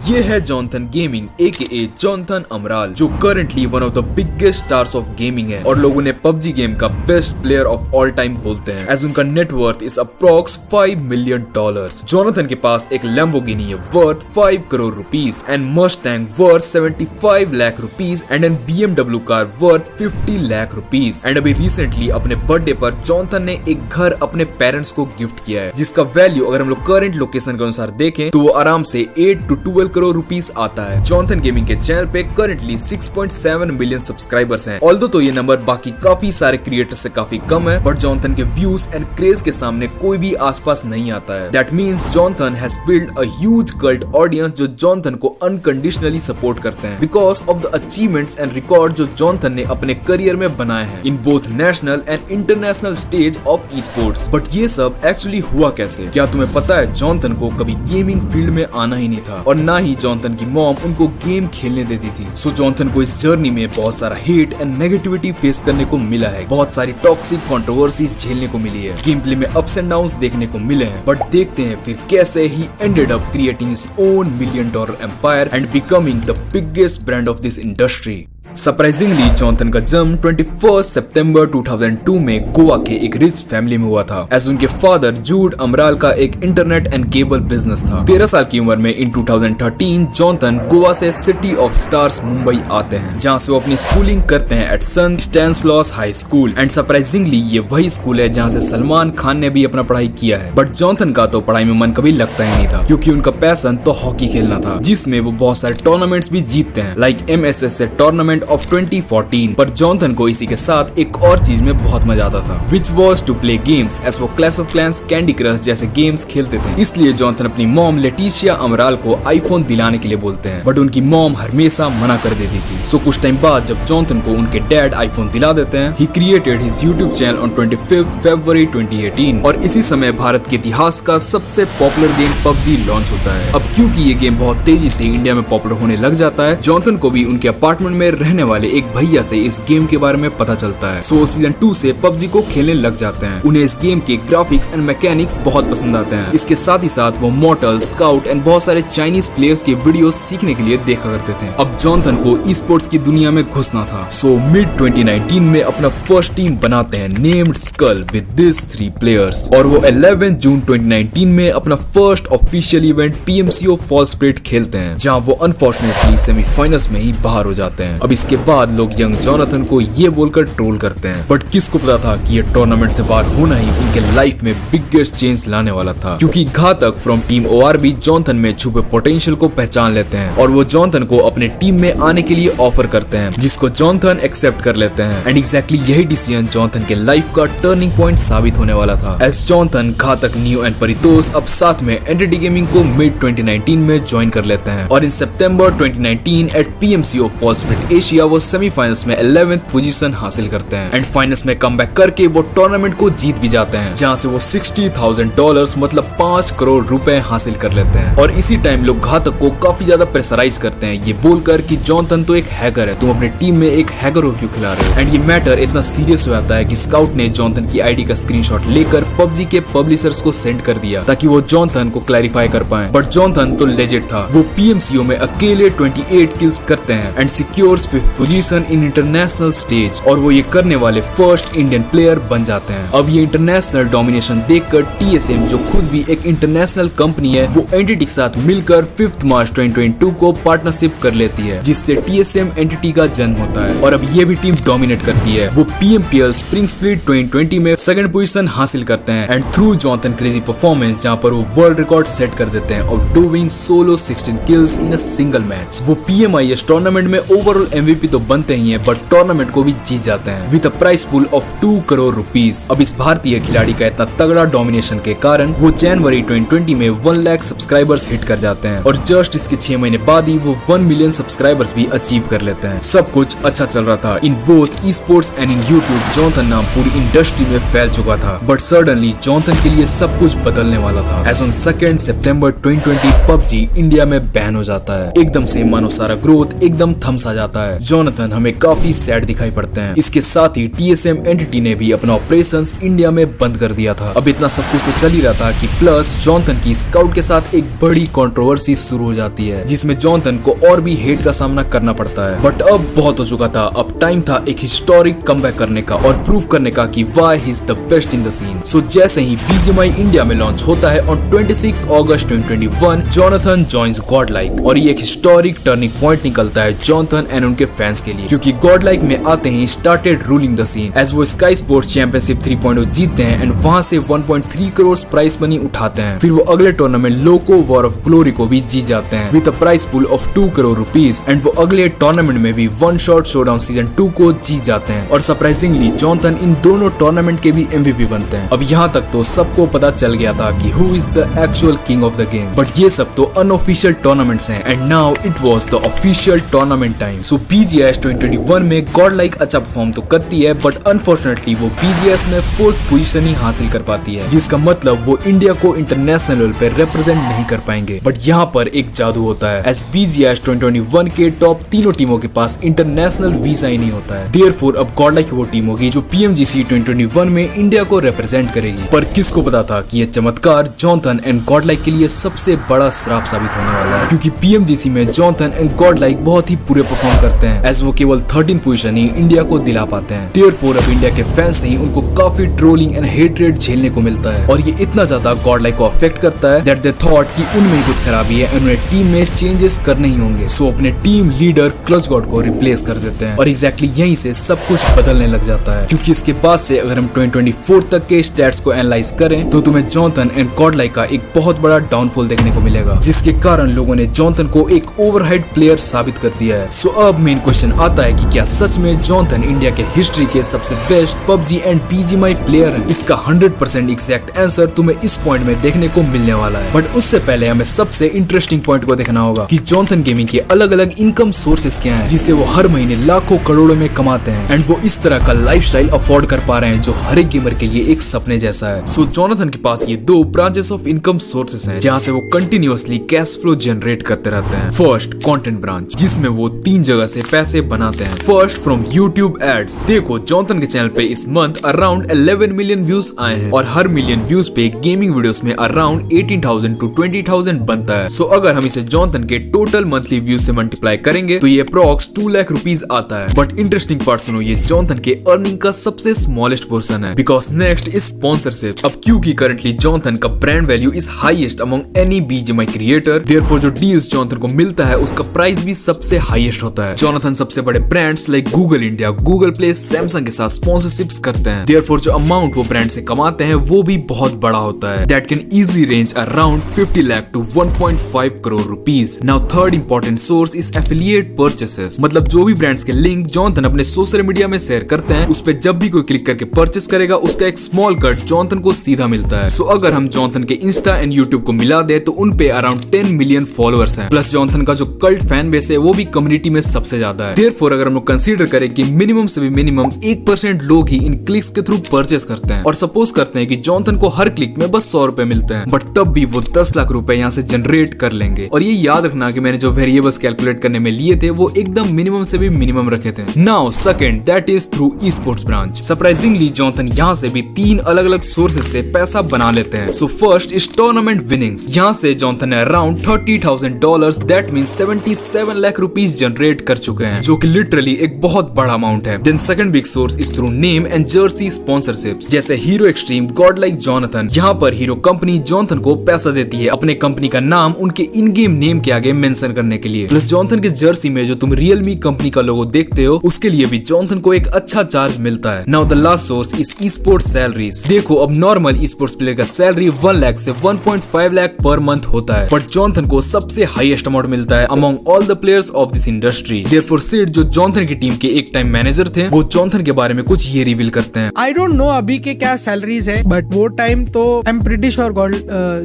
ये है Jonathan gaming AKA Jonathan Amaral, जो currently one of the biggest stars of gaming है और लोग उन्हें PUBG गेम का best player of all time बोलते हैं, एज उनका net worth is approx $5 million. Jonathan के पास एक लैम्बोर्गिनी है worth 5 crore rupees and Mustang worth 75 lakh rupees and an BMW car worth 50 lakh rupees. And अभी रिसेंटली अपने बर्थडे पर जॉनथन ने एक घर अपने पेरेंट्स को गिफ्ट किया है, जिसका वैल्यू अगर हम लोग करंट लोकेशन के अनुसार देखें तो वो आराम से 8 to 12 करोड़ रुपीस आता है। जॉनथन गेमिंग के चैनल पे करंटली 6.7 मिलियन सब्सक्राइबर्स हैं। ऑल्दो तो ये नंबर बाकी काफी सारे क्रिएटर्स से काफी कम है, बट जॉनथन के व्यूज एंड क्रेज के सामने कोई भी आसपास नहीं आता है। That means Jonathan has build a huge cult audience जो जॉनथन को अनकंडीशनली सपोर्ट करते हैं because of the achievements and record जो जॉनथन ने अपने करियर में बनाए हैं in both national and international stage of e sports. But ये सब एक्चुअली हुआ कैसे? क्या तुम्हें पता है जॉनथन को कभी गेमिंग फील्ड में आना ही नहीं था और ना ही जॉनथन की मॉम उनको गेम खेलने देती थी। सो जॉनथन को इस जर्नी में बहुत सारा हेट एंड नेगेटिविटी फेस करने को मिला है, बहुत सारी टॉक्सिक कंट्रोवर्सीज झेलने को मिली है, गेम प्ले में अप्स एंड डाउन्स देखने को मिले हैं। बट देखते हैं फिर कैसे ही ended up creating his own $1 million empire and becoming the biggest brand of this industry. Surprisingly Jonathan का जन्म 21 सितंबर 2002 में गोवा के एक रिच फैमिली में हुआ था, एज उनके फादर जूड अमराल का एक इंटरनेट एंड केबल बिजनेस था। 13 साल की उम्र में इन 2013 जॉनथन गोवा से सिटी ऑफ स्टार्स मुंबई आते हैं, जहां से वो अपनी स्कूलिंग करते हैं at saint Stanislaus high school. And surprisingly ये वही स्कूल है जहां से सलमान खान ने भी अपना पढ़ाई किया है। बट जॉनथन का तो पढ़ाई में मन कभी लगता ही नहीं था, क्योंकि उनका पैशन तो हॉकी खेलना था, जिसमें वो बहुत सारे टूर्नामेंट्स भी जीतते हैं, लाइक MSS से टूर्नामेंट ऑफ 2014। पर जॉनथन को इसी के साथ एक और चीज में बहुत मजा आता था, which was to play games, as वो Clash of Clans, Candy Crush जैसे गेम्स खेलते थे। इसलिए जॉनथन अपनी मॉम लेटिशिया अमराल को आईफोन दिलाने के लिए बोलते हैं, बट उनकी मॉम हमेशा मना कर देती थी। सो कुछ टाइम बाद जब जॉनथन को उनके डैड आईफोन दिला देते हैं, he created his YouTube channel on 25 फरवरी 2018 और इसी समय भारत के इतिहास का सबसे पॉपुलर गेम PUBG लॉन्च होता है। अब क्योंकि ये गेम बहुत तेजी से इंडिया में पॉपुलर होने लग जाता है, जॉनथन को भी उनके अपार्टमेंट में रहने वाले एक भैया से इस गेम के बारे में पता चलता है। सो सीजन 2 से PUBG को खेलने लग जाते हैं। उन्हें इस गेम के ग्राफिक्स एंड मैकेनिक्स बहुत पसंद आते हैं। इसके साथ ही साथ वो मॉर्टल, स्काउट एंड बहुत सारे चाइनीज प्लेयर्स के वीडियोस सीखने के लिए देखा करते थे। अब जॉनथन को ई स्पोर्ट्स की दुनिया में घुसना था। सो मिड 2019 में अपना फर्स्ट टीम बनाते हैं named skull with this 3 players, और वो 11 जून 2019 में अपना first official event PMCO fall split खेलते हैं, जहां वो अनफॉर्चुनेटली सेमीफाइनल्स में ही बाहर हो जाते हैं। अब इसके बाद लोग यंग जॉनथन को ये बोलकर ट्रोल करते हैं, बट किसको पता था कि ये टूर्नामेंट से बाहर होना ही उनके लाइफ में बिगेस्ट चेंज लाने वाला था, क्योंकि घातक फ्रॉम टीम ORB जॉनथन में छुपे पोटेंशियल को पहचान लेते हैं और वो जॉनथन को अपने टीम में आने के लिए ऑफर करते हैं, जिसको जॉनथन एक्सेप्ट कर लेते हैं। एंड एग्जैक्टली यही डिसीजन जॉनथन के लाइफ का टर्निंग पॉइंट साबित होने वाला था, एज जॉनथन, घातक, नियो एंड परितोष अब साथ में एंटिटी गेमिंग को मिड 2019 में ज्वाइन कर लेते हैं और इन सितंबर 2019 at PMCO fall split Asia वो सेमीफाइनल्स में 11th पोजीशन हासिल करते हैं एंड फाइनल्स में कमबैक करके वो टूर्नामेंट को जीत भी जाते हैं, जहां से वो $60,000 मतलब 5 करोड़ रुपए हासिल कर लेते हैं। और इसी टाइम लोग घातक को काफी ज्यादा प्रेशराइज करते हैं, ये बोलकर कि जॉनथन तो एक हैकर है, तुम अपने टीम में एक हैकर को क्यों खिला रहे हो। एंड ये मैटर इतना सीरियस हो जाता है कि स्काउट ने जॉनथन की आईडी का स्क्रीनशॉट लेकर PUBG के पब्लिशर्स को सेंड कर दिया ताकि वो जॉनथन को क्लैरिफाई कर पाए। बट जॉनथन तो लेजेंड था, वो PMCO में अकेले 28 किल्स करते हैं and secures 5th position in international stage, और वो ये करने वाले फर्स्ट इंडियन प्लेयर बन जाते हैं। अब ये इंटरनेशनल डोमिनेशन देखकर TSM, जो खुद भी एक इंटरनेशनल कंपनी है, वो एंटिटी के साथ मिलकर 5 मार्च 2022 को पार्टनरशिप कर लेती है, जिससे TSM एंटिटी का जन्म होता है और अब ये भी टीम डोमिनेट करती है। वो PMPL स्प्रिंग स्प्लिट 2020 में 2nd पोजीशन हासिल करते हैं and through Jonathan crazy performance, जहां पर वो वर्ल्ड रिकॉर्ड सेट कर देते हैं और doing solo 16 kills in a single match. वो PMIS टूर्नामेंट में ओवरऑल MVP तो बनते ही हैं, बट टूर्नामेंट को भी जीत जाते हैं with a price pool of 2 crore rupees. अब इस भारतीय खिलाड़ी का इतना तगड़ा डोमिनेशन के कारण वो जनवरी 2020 में 1 लाख सब्सक्राइबर्स हिट कर जाते हैं और जस्ट इसके 6 महीने बाद ही वो 1 मिलियन सब्सक्राइबर्स भी अचीव कर लेते हैं। सब कुछ अच्छा चल रहा था in both e sports and in YouTube. Jonathan नाम पूरी इंडस्ट्री में फैल चुका था, बट सडनली जॉनथन के लिए सब कुछ बदलने वाला था, एज ऑन 2 सितंबर 2020 PUBG इंडिया में बैन हो जाता है। एकदम से मानो सारा ग्रोथ एकदम थम सा जाता है। जॉनथन हमें काफी सैड दिखाई पड़ते हैं। इसके साथ ही TSM एंटिटी ने भी अपना ऑपरेशंस इंडिया में बंद कर दिया था। अब इतना सब कुछ तो चल ही रहा था कि प्लस जॉनथन की स्काउट के साथ एक बड़ी कंट्रोवर्सी शुरू हो जाती है, जिसमें जॉनथन को और भी हेट का सामना करना पड़ता है। बट अब बहुत हो चुका था, अब टाइम था एक हिस्टोरिक कमबैक करने का और प्रूव करने का कि why he is the best in the scene. So जैसे ही BGMI इंडिया में लॉन्च होता है on 26 August 2021, Jonathan joins Godlike और ये एक हिस्टोरिक टर्निंग पॉइंट निकलता है जॉनथन एंड उनके फैंस के लिए, क्योंकि गॉडलाइक में आते ही started ruling the scene as वो स्काई स्पोर्ट्स चैंपियनशिप 3.0 जीतते हैं एंड वहां से 1.3 करोड़ प्राइस मनी उठाते हैं। फिर वो अगले tournament loco war of glory को भी जीत जाते हैं with a price pool of 2 crore rupees and वो अगले टूर्नामेंट में भी वन शॉट शोडाउन सीजन 2 को जीत जाते हैं और सरप्राइजिंगली जॉनथन इन दोनों टूर्नामेंट के भी MVP बनते हैं। अब यहाँ तक तो सबको पता चल गया था कि who is the actual king of the game, but ये सब तो अनऑफिशियल टूर्नामेंट्स हैं and now it was the official tournament time. So BGS 2021 में गॉडलाइक अच्छा परफॉर्म तो करती है, बट अनफॉर्चुनेटली वो BGS में 4th पोजीशन ही हासिल कर पाती है, जिसका मतलब वो इंडिया को इंटरनेशनल लेवल पे रिप्रेजेंट नहीं कर पाएंगे। बट यहाँ पर एक जादू होता है, एज BGS 2021 के टॉप तीनों टीमों के पास इंटरनेशनल वीजा ही नहीं होता है। देयरफॉर अब गॉडलाइक वो टीम होगी जो PMGC 2021 में इंडिया को रिप्रेजेंट करेगी। पर किसको पता था कि ये चमत्कार जॉनथन एंड गॉडलाइक के लिए सबसे बड़ा श्राप साबित होने वाला है, क्योंकि PMGC में जॉनथन एंड गॉडलाइक बहुत ही पूरे परफॉर्म करते हैं एज वो केवल 13 पोजीशन ही इंडिया को दिला पाते हैं। देयरफॉर अब इंडिया के फैंस से ही उनको काफी ट्रोलिंग एंड हेटरेट झेलने को मिलता है और ये इतना ज्यादा गॉडलाइक को अफेक्ट करता है दैट दे थॉट कि उनमें ही कुछ खराबी है, उन्हें टीम में चेंजेस करने ही होंगे। सो अपने टीम लीडर क्लच गॉड को रिप्लेस कर देते हैं और एग्जैक्टली यहीं से सब कुछ बदलने लग जाता है, क्योंकि इसके बाद से अगर हम 2024 तक के स्टैट्स को एनालाइज करें तो तुम्हें जॉनथन एंड गॉडलाइक का एक बहुत बड़ा डाउनफॉल देखने को मिलेगा, जिसके कारण लोगों ने जॉनथन को एक ओवरहाइड प्लेयर साबित कर दिया है। सो अब मेन क्वेश्चन आता है कि क्या सच में जॉनथन इंडिया के हिस्ट्री के सबसे best PUBG and BGMI player है? इसका 100% एग्जैक्ट आंसर तुम्हें इस पॉइंट में देखने को मिलने वाला है। बट उससे पहले हमें सबसे इंटरेस्टिंग पॉइंट को देखना होगा कि जॉनथन गेमिंग के अलग अलग इनकम सोर्सेस क्या हैं, जिससे वो हर महीने लाखों करोड़ों में कमाते हैं एंड वो इस तरह का लाइफस्टाइल अफोर्ड कर पा रहे हैं जो हर एक गेमर के लिए एक सपने जैसा है। सो जॉनथन के पास ये 2 ब्रांचेस ऑफ इनकम सोर्सेस हैं जहां से वो कंटिन्यूअसली कैश फ्लो जनरेट करते रहते हैं। फर्स्ट, कंटेंट ब्रांच, जिसमें वो 3 जगह से पैसे बनाते हैं। First, from YouTube ads. देखो जॉनथन के चैनल पे इस मंथ अराउंड 11 मिलियन व्यूज आए हैं और हर मिलियन व्यूज पे गेमिंग वीडियोस में अराउंड 18,000 to 20,000 बनता है। सो अगर हम इसे जॉनथन के टोटल मंथली व्यूज से मल्टीप्लाई करेंगे तो ये अप्रॉक्स 2 लाख रुपीज आता है। बट इंटरेस्टिंग पार्ट सुनो, ये जॉनथन के अर्निंग का सबसे स्मॉलेस्ट पोर्शन है, बिकॉज नेक्स्ट इज स्पॉन्सरशिप्स। अब क्योंकि करंटली जॉनथन का brand value is highest among any BGMI creator, therefore जो डील्स जॉनथन को मिलता है उसका प्राइस भी सबसे हाईएस्ट होता है। जॉनथन सबसे बड़े brands like Google India, Google play, Samsung के साथ स्पॉन्सरशिप्स करते हैं। देयरफॉर जो अमाउंट वो ब्रांड से कमाते हैं वो भी बहुत बड़ा होता है, that can easily range around 50 lakh to 1.5 crore rupees. Now third important source is affiliate purchases, मतलब जो भी ब्रांड्स के लिंक जॉनथन अपने सोशल मीडिया में शेयर करते हैं उस पे जब भी कोई क्लिक करके परचेस करेगा उसका एक स्मॉल कट जॉनथन को सीधा मिलता है। सो अगर हम जॉनथन के इंस्टा एंड यूट्यूब को मिला दे तो उन पे अराउंड 10 मिलियन फॉलोअर्स हैं, प्लस जॉनथन का जो कल्ट फैन बेस है वो भी कम्युनिटी में सबसे ज्यादा है। देयरफॉर अगर हम लोग कंसीडर करें कि मिनिमम से भी मिनिमम 1% लोग ही इन क्लिक्स के थ्रू परचेस करते हैं और सपोज करते हैं कि जॉनथन को हर क्लिक में बस 100 रुपए मिलते हैं, बट तब भी वो 10 लाख रुपए यहाँ से जनरेट कर लेंगे। और ये याद रखना कि मैंने जो वेरिएबल्स कैलकुलेट करने में लिए थे वो एकदम मिनिमम से भी मिनिमम रखे थे। Now second, that is through e sports branch. Surprisingly Jonathan यहाँ से भी 3 अलग अलग सोर्सेज से पैसा बना लेते हैं। So first is tournament winnings, यहाँ से जॉनथन ने around $30,000 that means 77 lakh rupees generate कर चुके हैं, जो कि लिटरली एक बहुत बड़ा अमाउंट है। Then second big source is through name and jersey sponsorships, जैसे हीरो एक्सट्रीम, गॉडलाइक जॉनथन। यहाँ पर हीरो कंपनी जॉनथन को पैसा देती है अपने कंपनी का नाम उनके इन गेम नेम के आगे मेंशन करने के लिए। प्लस जॉनथन के जर्सी में जो तुम रियलमी कंपनी का लोगो देखते हो उसके लिए भी जॉनथन को एक अच्छा चार्ज मिलता है। Now the last source is e sports salaries. देखो अब नॉर्मल ई स्पोर्ट्स प्लेयर का सैलरी 1 लाख से 1.5 लाख पर मंथ होता है, बट जॉनथन को सबसे हाईएस्ट अमाउंट मिलता है among all the players of this industry. Therefore सिड जो जॉनथन की टीम के एक टाइम मैनेजर थे वो जॉनथन के बारे में कुछ ये रिवील करते हैं। आई डोंट नो अभी के क्या सैलरीज है, बट वो टाइम तो I am pretty sure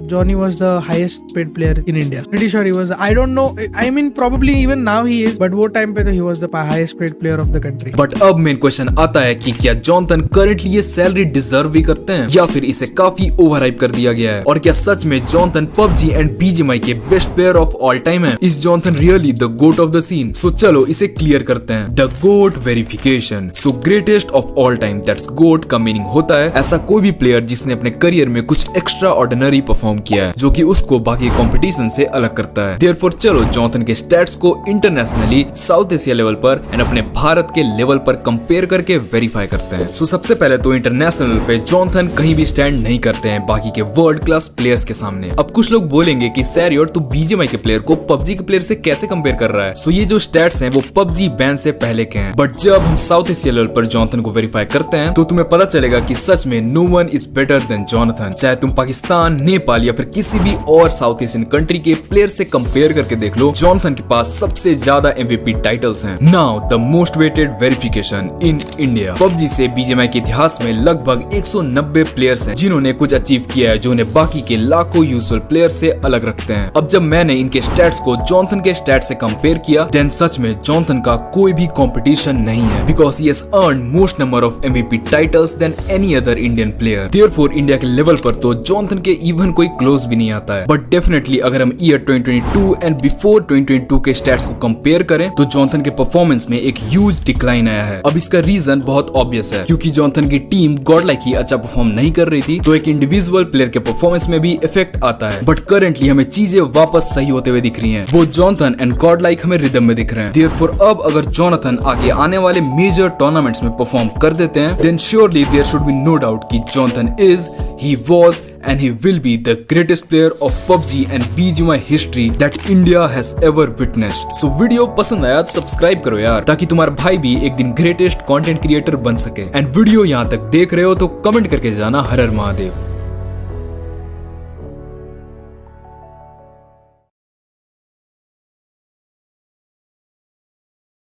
Johnny was the highest paid player in India. Pretty sure he was, I don't know, I mean probably even now he is, but वो time पे तो he was the highest paid player of the country. But अब main question आता है कि क्या Jonathan currently ये salary deserve भी करते हैं या फिर इसे काफी ओवरहाइप कर दिया गया है, और क्या सच में जॉनथन PUBG एंड BGMI के best player of all time है? Is Jonathan really the GOAT of the scene? So चलो चलो इसे क्लियर करते हैं। The GOAT verification. So greatest of all time, that's GOAT का मीनिंग होता है ऐसा कोई भी प्लेयर जिसने अपने करियर में कुछ एक्स्ट्रा ऑर्डिनरी परफॉर्म किया है जो कि उसको बाकी कंपटीशन से अलग करता है। देयरफॉर चलो जॉनथन के स्टैट्स को इंटरनेशनली साउथ एशिया लेवल पर एंड अपने भारत के लेवल पर कंपेयर करके वेरीफाई करते हैं। सो सबसे पहले तो इंटरनेशनल पे जॉनथन कहीं भी स्टैंड नहीं करते हैं बाकी के वर्ल्ड क्लास प्लेयर्स के सामने। अब कुछ लोग बोलेंगे कि सैरियट तू बीजीएमआई के प्लेयर को पबजी के प्लेयर से कैसे कंपेयर कर रहा है। सो ये जो स्टैट्स हैं वो पबजी बैन से पहले के हैं, बट जब हम साउथ एशिया लेवल पर जॉनथन को वेरीफाई करते हैं तो तुम्हें पता चलेगा कि सच में no one is better than Jonathan. चाहे तुम पाकिस्तान, नेपाल या फिर किसी भी और साउथ एशियन कंट्री के प्लेयर से कंपेयर करके देख लो, जॉनथन के पास सबसे ज्यादा एमवीपी टाइटल्स हैं। Now the most waited verification in India. PUBG से बीजीएमआई के इतिहास में लगभग 190 प्लेयर्स हैं जिन्होंने कुछ अचीव किया है जो उन्हें बाकी के लाखों यूजुअल प्लेयर से अलग रखते हैं। अब जब मैंने इनके स्टैट्स को जॉनथन के स्टैट्स से कंपेयर किया देन सच में जॉनथन का कोई भी कंपटीशन नहीं है because he has earned most number of MVP titles than any other Indian player. Therefore India के लेवल पर तो जॉनथन के इवन कोई क्लोज भी नहीं आता है। बट डेफिनेटली अगर हम ईयर 2022 एंड बिफोर 2022 के स्टैट्स को कंपेयर करें तो जॉनथन के परफॉर्मेंस में एक ह्यूज डिक्लाइन आया है। अब इसका रीजन बहुत ऑब्वियस है, क्योंकि जॉनथन की टीम गॉड लाइक ही अच्छा परफॉर्म नहीं कर रही थी तो एक इंडिविजुअल प्लेयर के परफॉर्मेंस में भी इफेक्ट आता है। बट करेंटली हमें चीजें वापस सही होते हुए दिख रही हैं। वो जॉनथन एंड गॉड लाइक हमें रिदम में दिख रहे हैं। देयरफॉर अब अगर जॉनथन आगे आने वाले मेजर टूर्नामेंट्स में परफॉर्म कर देते हैं then surely there should be no doubt कि Jonathan is, he was and he will be the greatest player of PUBG and BGMI history that India has ever witnessed. So video पसंद आया तो subscribe करो यार, ताकि तुम्हारा भाई भी एक दिन ग्रेटेस्ट कंटेंट क्रिएटर बन सके। एंड वीडियो यहाँ तक देख रहे हो तो कमेंट करके जाना हर हर महादेव।